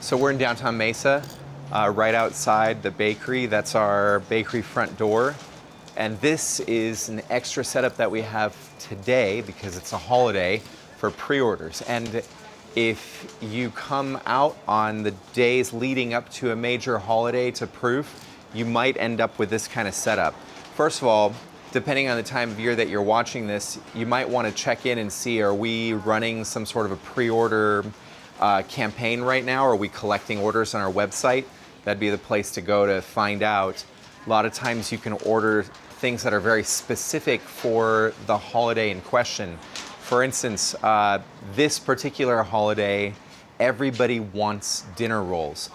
So we're in downtown Mesa, right outside the bakery. That's our bakery front door. And this is an extra setup that we have today because it's a holiday for pre-orders. And if you come out on the days leading up to a major holiday to proof, you might end up with this kind of setup. First of all, depending on the time of year that you're watching this, you might want to check in and see, are we running some sort of a pre-order campaign right now? Are we collecting orders on our website? That'd be the place to go to find out. A lot of times you can order things that are very specific for the holiday in question. For instance, this particular holiday, everybody wants dinner rolls.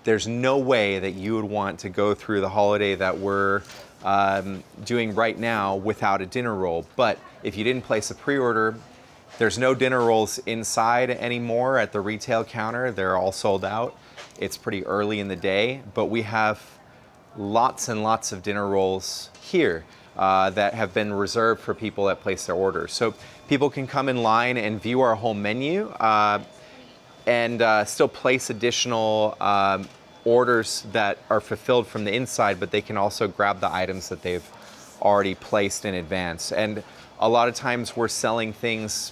There's no way that you would want to go through the holiday that we're doing right now without a dinner roll. But if you didn't place a pre-order, there's no dinner rolls inside anymore at the retail counter. They're all sold out. It's pretty early in the day, but we have lots and lots of dinner rolls here that have been reserved for people that place their orders. So people can come in line and view our whole menu and still place additional orders that are fulfilled from the inside, but they can also grab the items that they've already placed in advance. And a lot of times we're selling things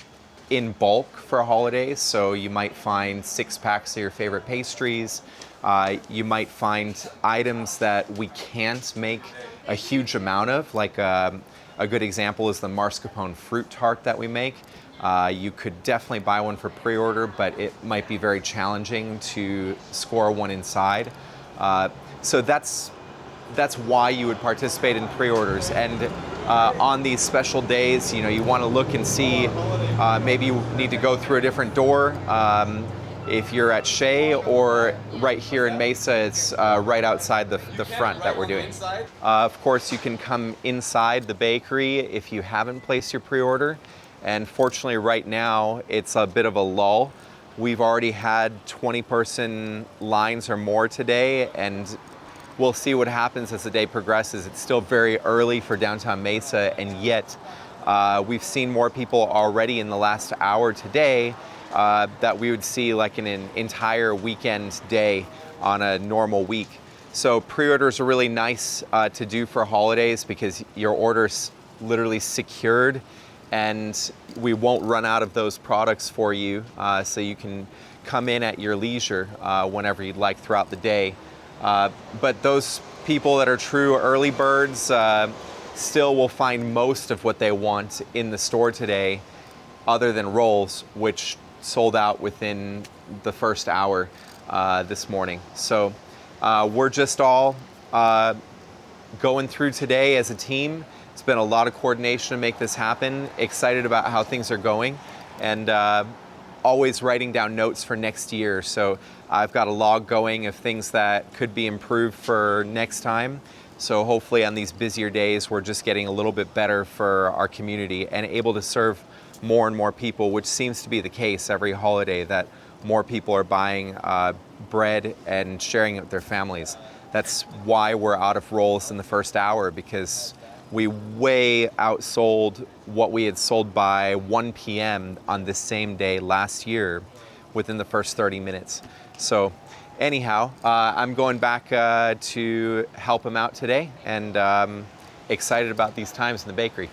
in bulk for holidays, so you might find 6 packs of your favorite pastries. You might find items that we can't make a huge amount of, like a good example is the mascarpone fruit tart that we make. You could definitely buy one for pre-order, but it might be very challenging to score one inside. So that's why you would participate in pre-orders. And on these special days, you want to look and see, maybe you need to go through a different door. If you're at Shea or right here in Mesa, it's right outside the front that we're doing. Of course, you can come inside the bakery if you haven't placed your pre-order. And fortunately, right now, it's a bit of a lull. We've already had 20-person lines or more today, and we'll see what happens as the day progresses. It's still very early for downtown Mesa, and yet we've seen more people already in the last hour today that we would see like in an entire weekend day on a normal week. So pre-orders are really nice to do for holidays because your order's literally secured and we won't run out of those products for you, so you can come in at your leisure whenever you'd like throughout the day. But those people that are true early birds still will find most of what they want in the store today, other than rolls, which sold out within the first hour this morning. So we're just all going through today as a team. It's been a lot of coordination to make this happen. Excited about how things are going, and always writing down notes for next year. So I've got a log going of things that could be improved for next time. So hopefully on these busier days, we're just getting a little bit better for our community and able to serve more and more people, which seems to be the case every holiday, that more people are buying bread and sharing it with their families. That's why we're out of rolls in the first hour, because we way outsold what we had sold by 1 p.m. on this same day last year within the first 30 minutes. So anyhow, I'm going back to help him out today, and excited about these times in the bakery.